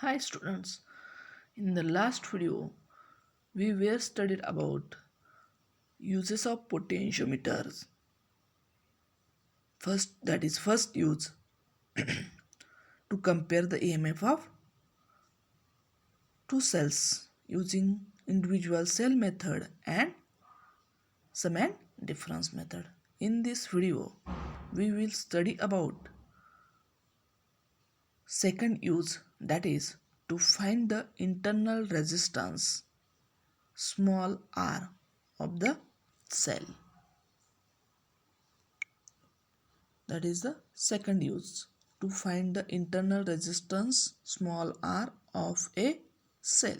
Hi students, in the last video we were studied about uses of potentiometers. First use to compare the EMF of two cells using individual cell method and sum and difference method. In this video we will study about second use, that is to find the internal resistance small r of the cell. That is the second use, to find the internal resistance small r of a cell.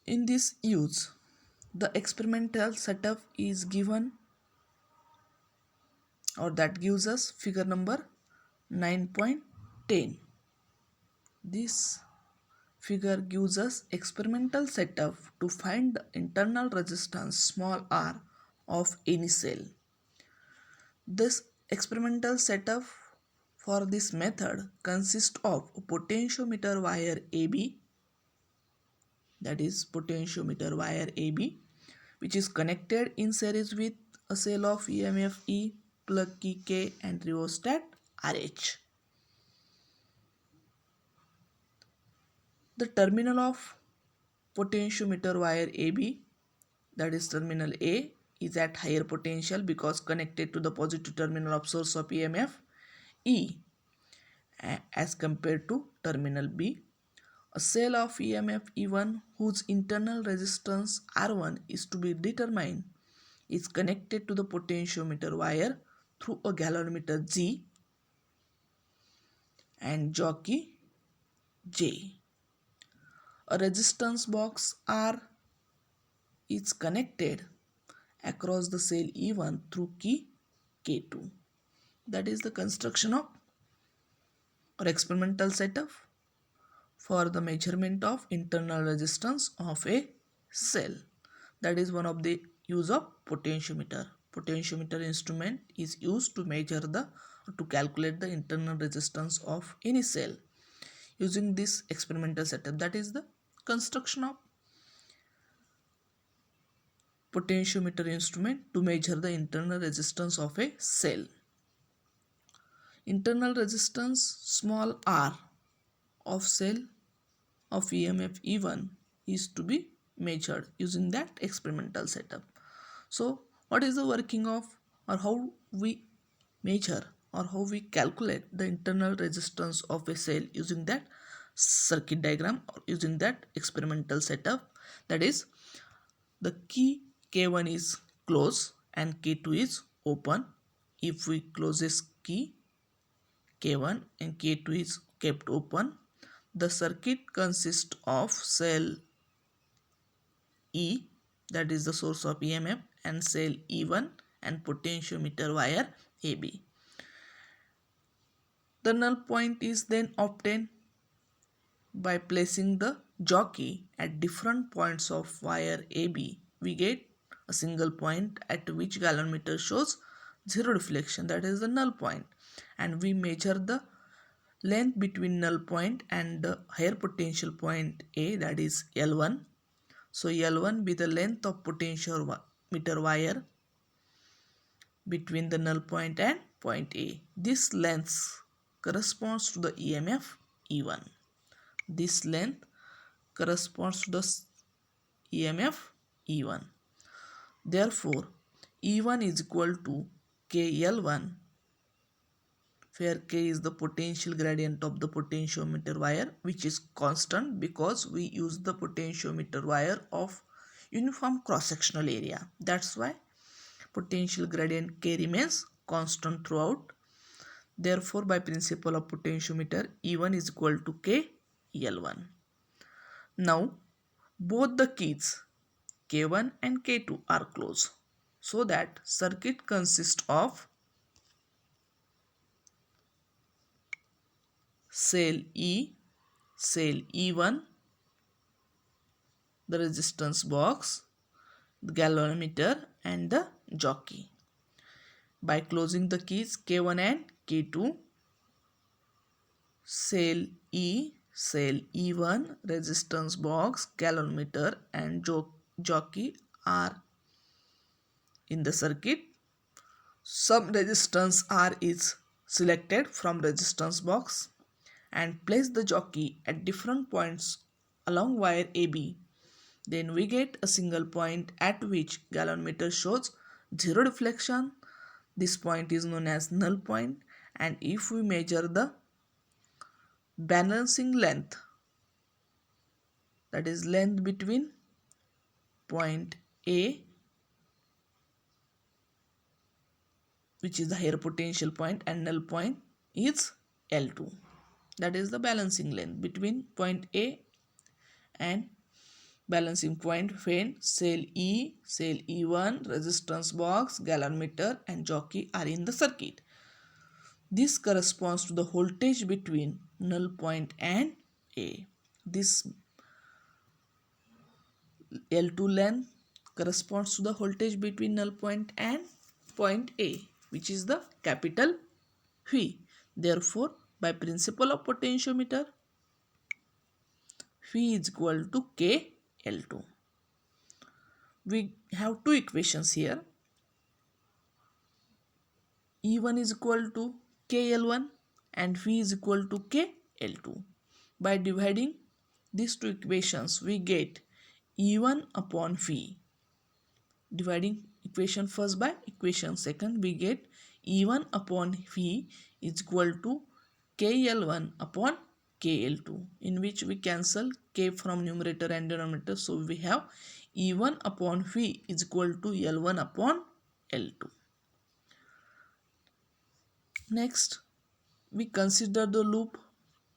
In this use, the experimental setup is given, or that gives us figure number 9.10. This figure gives us experimental setup to find the internal resistance small r of any cell. This experimental setup for this method consists of a potentiometer wire AB, that is potentiometer wire AB, which is connected in series with a cell of EMF E, plug key K and rheostat RH. The terminal of potentiometer wire AB, that is terminal A, is at higher potential because connected to the positive terminal of source of EMF E as compared to terminal B. A cell of EMF E1 whose internal resistance R1 is to be determined is connected to the potentiometer wire through a galvanometer G and jockey J. A resistance box R is connected across the cell E1 through key K2. That is the construction of or experimental setup for the measurement of internal resistance of a cell. That is one of the use of potentiometer. Potentiometer instrument is used to measure the to calculate the internal resistance of any cell using this experimental setup. That is the construction of potentiometer instrument to measure the internal resistance of a cell. Internal resistance small r of cell of EMF E1 is to be measured using that experimental setup. So what is the working of, or how we measure or how we calculate the internal resistance of a cell using that circuit diagram or using that experimental setup? That is, the key K1 is closed and K2 is open. If we close this key K1 and K2 is kept open, the circuit consists of cell E, that is the source of EMF, and cell E1 and potentiometer wire AB. The null point is then obtained by placing the jockey at different points of wire AB. We get a single point at which galvanometer shows zero deflection, that is the null point, and we measure the length between null point and the higher potential point A, that is L1. So L1 be the length of potentiometer wire between the null point and point A. This length corresponds to the EMF E1. This length corresponds to the EMF E1. Therefore, E1 is equal to KL1, where K is the potential gradient of the potentiometer wire, which is constant because we use the potentiometer wire of uniform cross-sectional area. That's why potential gradient K remains constant throughout. Therefore, by principle of potentiometer, E1 is equal to K L1. Now, both the keys K1 and K2 are closed, so that circuit consists of cell E, cell E1, the resistance box, the galvanometer and the jockey. By closing the keys K1 and K2, cell E1, resistance box, galvanometer and jockey are in the circuit. Some resistance R is selected from resistance box and place the jockey at different points along wire AB. Then we get a single point at which galvanometer shows zero deflection. This point is known as null point, and if we measure the balancing length, that is length between point A, which is the higher potential point, and null point is L2. That is the balancing length between point A and balancing point when cell E1, resistance box, galvanometer and jockey are in the circuit. This corresponds to the voltage between null point and A. This L2 length corresponds to the voltage between null point and point A, which is the capital V. Therefore, by principle of potentiometer, V is equal to KL2. We have two equations here. E1 is equal to KL1 and V is equal to KL2. By dividing these two equations, we get E1 upon V. Dividing equation first by equation second, we get E1 upon V is equal to KL1 upon KL2, in which we cancel K from numerator and denominator. So we have E1 upon V is equal to L1 upon L2. Next, we consider the loop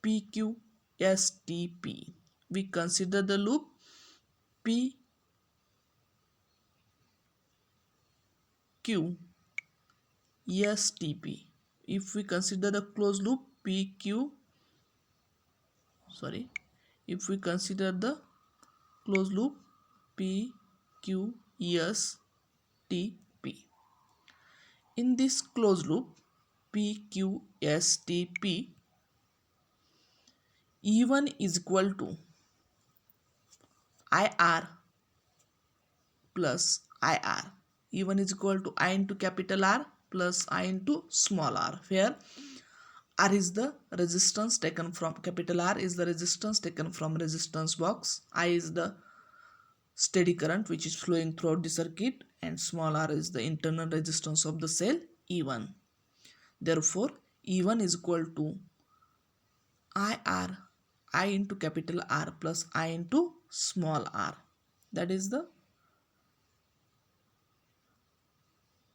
PQSTP. We consider the loop PQSTP. If we consider the closed loop if we consider the closed loop PQSTP. In this closed loop PQSTP, E1 is equal to IR plus IR. E1 is equal to I into capital R plus I into small r, where R is the resistance taken from capital R is the resistance taken from resistance box, I is the steady current which is flowing throughout the circuit, and small r is the internal resistance of the cell E1. Therefore, E1 is equal to IR, I into capital R plus I into small r. That is the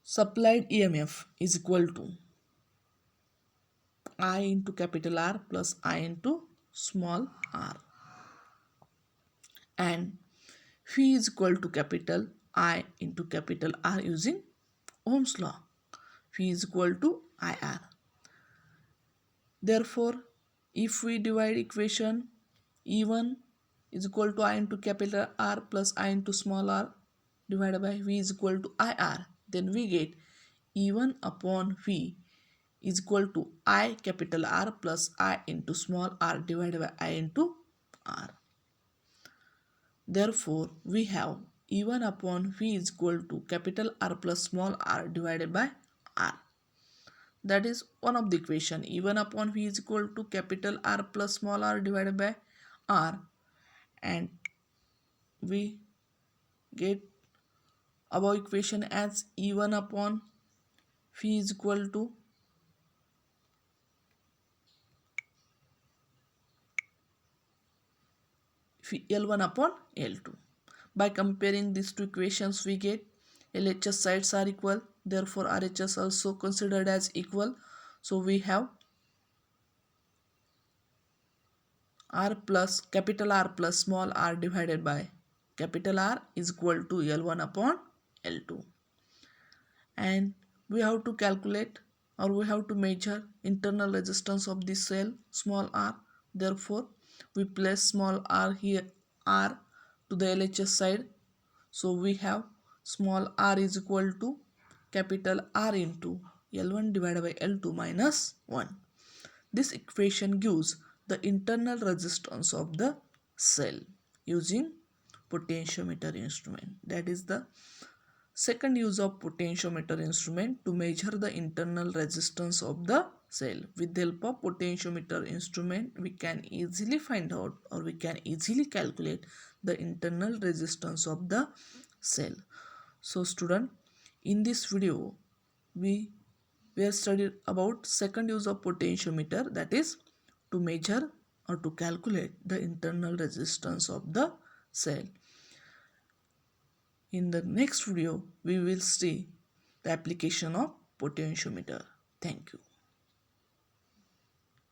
supplied EMF is equal to I into capital R plus I into small r. And V is equal to capital I into capital R using Ohm's law. V is equal to IR. Therefore, if we divide equation E1 is equal to I into capital R plus I into small r divided by V is equal to IR, then we get E1 upon V is equal to I capital R plus I into small r divided by I into R. Therefore, we have E1 upon V is equal to capital R plus small r divided by R. That is one of the equation. E1 upon V is equal to capital R plus small r divided by R, and we get above equation as E1 upon V is equal to L1 upon L2. By comparing these two equations, we get LHS sides are equal, therefore RHS also considered as equal. So we have R plus capital R plus small r divided by capital R is equal to L1 upon L2. And we have to calculate, or we have to measure internal resistance of this cell small r. Therefore, we place small r here, R to the LHS side. So we have small r is equal to capital R into L1 divided by L2 minus 1. This equation gives the internal resistance of the cell using potentiometer instrument. That is the second use of potentiometer instrument, to measure the internal resistance of the cell. With the help of potentiometer instrument, we can easily find out, or we can easily calculate the internal resistance of the cell. So student, in this video we have studied about second use of potentiometer, that is to measure or to calculate the internal resistance of the cell. In the next video, we will see the application of potentiometer. Thank you.